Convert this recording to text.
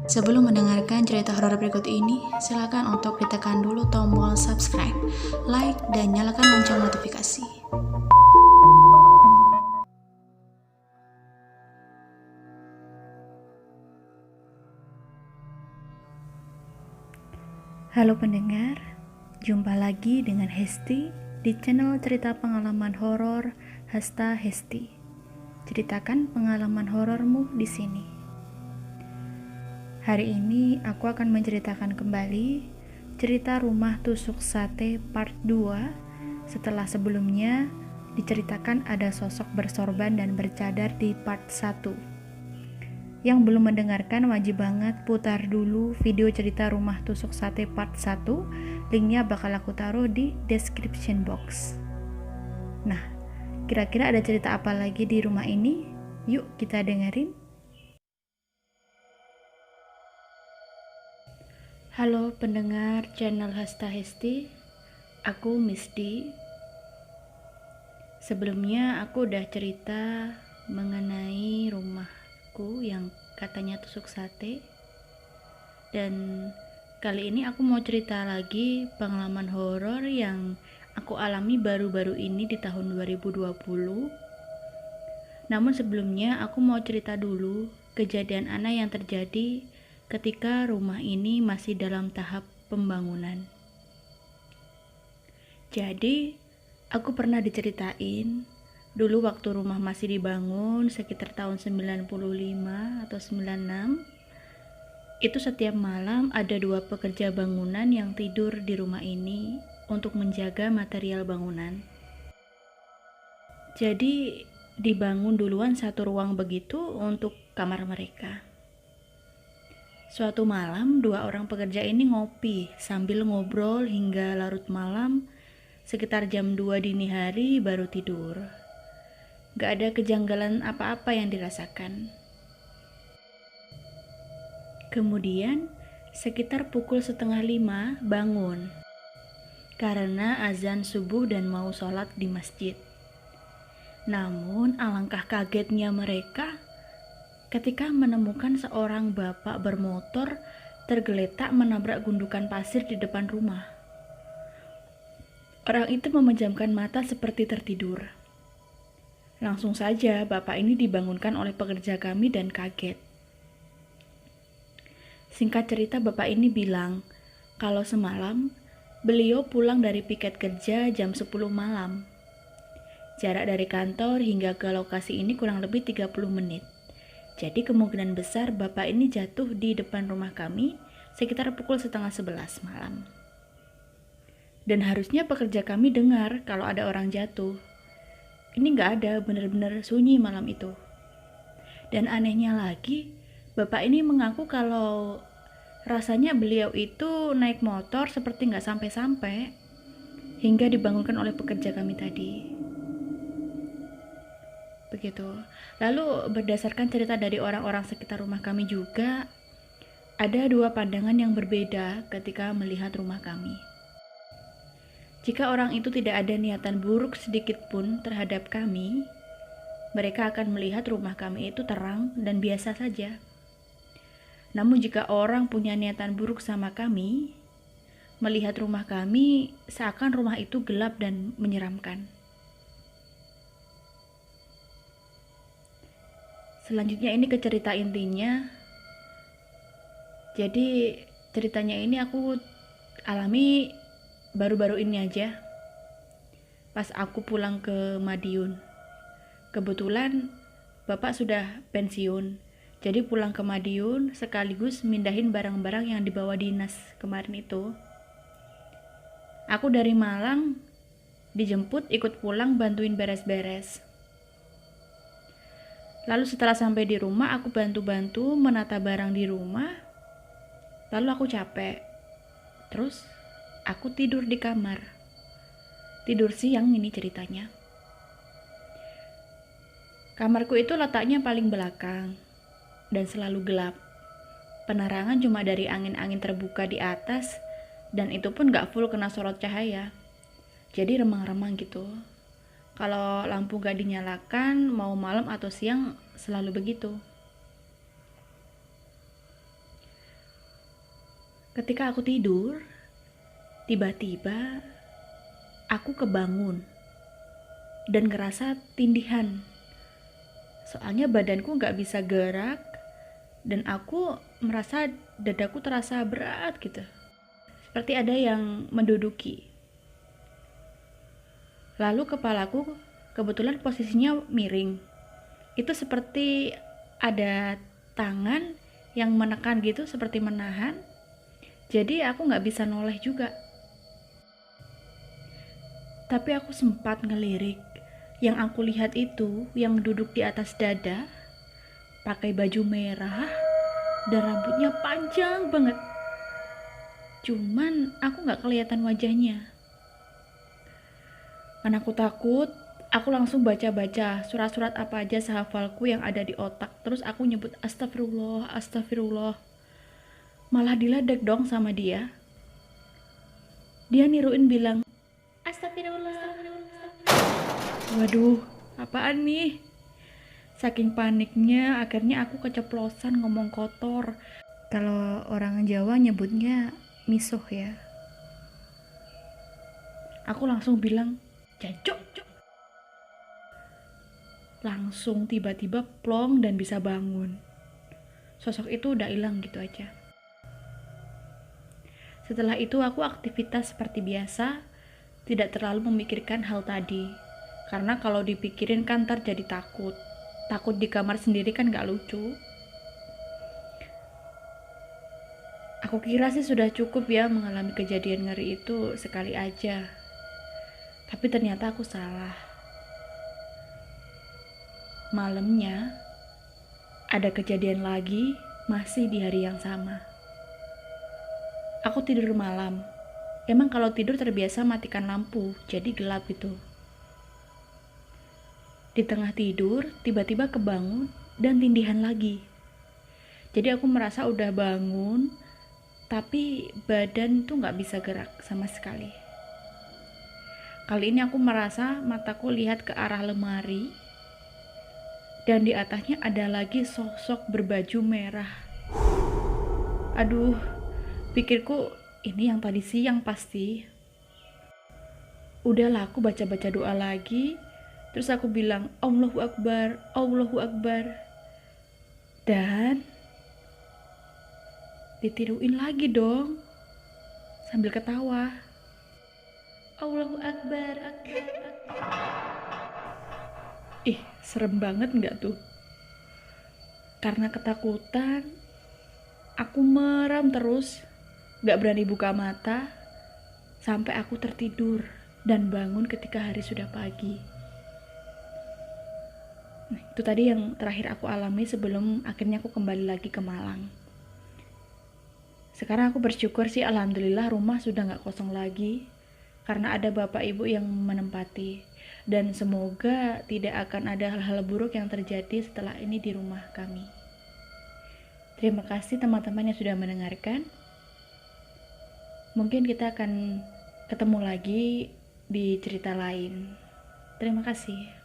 Sebelum mendengarkan cerita horor berikut ini, silakan untuk ditekan dulu tombol subscribe, like, dan nyalakan lonceng notifikasi. Halo pendengar, jumpa lagi dengan Hesti di channel cerita pengalaman horor Hasta Hesti. Ceritakan pengalaman horormu di sini. Hari ini aku akan menceritakan kembali cerita Rumah Tusuk Sate part 2 setelah sebelumnya diceritakan ada sosok bersorban dan bercadar di part 1. Yang belum mendengarkan wajib banget putar dulu video cerita Rumah Tusuk Sate part 1. Linknya bakal aku taruh di description box. Nah, kira-kira ada cerita apa lagi di rumah ini? Yuk kita dengerin. Halo pendengar channel Hasta Hesti, aku Miss D. Sebelumnya aku udah cerita mengenai rumahku yang katanya tusuk sate. Dan kali ini aku mau cerita lagi pengalaman horor yang aku alami baru-baru ini di tahun 2020. Namun sebelumnya aku mau cerita dulu kejadian aneh yang terjadi ketika rumah ini masih dalam tahap pembangunan. Jadi, aku pernah diceritain dulu waktu rumah masih dibangun sekitar tahun 95 atau 96. Itu setiap malam ada 2 pekerja bangunan yang tidur di rumah ini untuk menjaga material bangunan. Jadi, dibangun duluan satu ruang begitu untuk kamar mereka. Suatu malam, 2 orang pekerja ini ngopi sambil ngobrol hingga larut malam, sekitar jam 2 dini hari baru tidur. Gak ada kejanggalan apa-apa yang dirasakan. Kemudian, sekitar pukul 4:30 bangun karena azan subuh dan mau sholat di masjid. Namun, alangkah kagetnya mereka ketika menemukan seorang bapak bermotor tergeletak menabrak gundukan pasir di depan rumah. Orang itu memejamkan mata seperti tertidur. Langsung saja bapak ini dibangunkan oleh pekerja kami dan kaget. Singkat cerita, bapak ini bilang kalau semalam beliau pulang dari piket kerja jam 10 malam. Jarak dari kantor hingga ke lokasi ini kurang lebih 30 menit. Jadi kemungkinan besar bapak ini jatuh di depan rumah kami sekitar pukul 10:30 malam. Dan harusnya pekerja kami dengar kalau ada orang jatuh. Ini nggak ada, benar-benar sunyi malam itu. Dan anehnya lagi, bapak ini mengaku kalau rasanya beliau itu naik motor seperti nggak sampai-sampai hingga dibangunkan oleh pekerja kami tadi. Begitu. Lalu berdasarkan cerita dari orang-orang sekitar rumah kami juga, ada 2 pandangan yang berbeda ketika melihat rumah kami. Jika orang itu tidak ada niatan buruk sedikit pun terhadap kami, mereka akan melihat rumah kami itu terang dan biasa saja. Namun jika orang punya niatan buruk sama kami, melihat rumah kami seakan rumah itu gelap dan menyeramkan. Selanjutnya ini ke cerita intinya. Jadi ceritanya ini aku alami baru-baru ini aja. Pas aku pulang ke Madiun. Kebetulan bapak sudah pensiun. Jadi pulang ke Madiun sekaligus mindahin barang-barang yang dibawa dinas kemarin itu. Aku dari Malang dijemput ikut pulang bantuin beres-beres. Lalu setelah sampai di rumah, aku bantu-bantu menata barang di rumah. Lalu aku capek. Terus aku tidur di kamar. Tidur siang ini ceritanya. Kamarku itu letaknya paling belakang dan selalu gelap. Penerangan cuma dari angin-angin terbuka di atas, dan itu pun gak full kena sorot cahaya. Jadi remang-remang gitu. Kalau lampu gak dinyalakan, mau malam atau siang selalu begitu. Ketika aku tidur, tiba-tiba aku kebangun dan ngerasa tindihan. Soalnya badanku gak bisa gerak dan aku merasa dadaku terasa berat gitu. Seperti ada yang menduduki. Lalu kepalaku kebetulan posisinya miring. Itu seperti ada tangan yang menekan gitu, seperti menahan. Jadi aku gak bisa noleh juga. Tapi aku sempat ngelirik. Yang aku lihat itu yang duduk di atas dada, pakai baju merah dan rambutnya panjang banget. Cuman aku gak kelihatan wajahnya. Karena aku takut, aku langsung baca-baca surat-surat apa aja sehafalku yang ada di otak. Terus aku nyebut astagfirullah, astagfirullah. Malah diledek dong sama dia. Dia niruin bilang, astagfirullah. Waduh, apaan nih? Saking paniknya, akhirnya aku keceplosan ngomong kotor. Kalau orang Jawa nyebutnya misuh ya. Aku langsung bilang, jancuk. Langsung tiba-tiba plong dan bisa bangun. Sosok itu udah hilang gitu aja. Setelah itu aku aktivitas seperti biasa, tidak terlalu memikirkan hal tadi. Karena kalau dipikirin kan ntar jadi takut. Takut di kamar sendiri kan gak lucu. Aku kira sih sudah cukup ya mengalami kejadian ngeri itu sekali aja. Tapi ternyata aku salah. Malamnya, ada kejadian lagi masih di hari yang sama. Aku tidur malam. Emang kalau tidur terbiasa matikan lampu, jadi gelap gitu. Di tengah tidur, tiba-tiba kebangun dan tindihan lagi. Jadi aku merasa udah bangun, tapi badan tuh gak bisa gerak sama sekali. Kali ini aku merasa mataku lihat ke arah lemari, dan di atasnya ada lagi sosok berbaju merah. Aduh, pikirku ini yang tadi siang pasti. Udahlah, aku baca-baca doa lagi. Terus aku bilang, Allahu Akbar, Allahu Akbar. Dan ditiruin lagi dong, sambil ketawa. Allahu Akbar, Akbar, Akbar. Ih, serem banget gak tuh? Karena ketakutan, aku merem terus, gak berani buka mata, sampai aku tertidur dan bangun ketika hari sudah pagi. Nah, itu tadi yang terakhir aku alami sebelum akhirnya aku kembali lagi ke Malang. Sekarang aku bersyukur sih, alhamdulillah rumah sudah gak kosong lagi, karena ada bapak ibu yang menempati. Dan semoga tidak akan ada hal-hal buruk yang terjadi setelah ini di rumah kami. Terima kasih teman-teman yang sudah mendengarkan. Mungkin kita akan ketemu lagi di cerita lain. Terima kasih.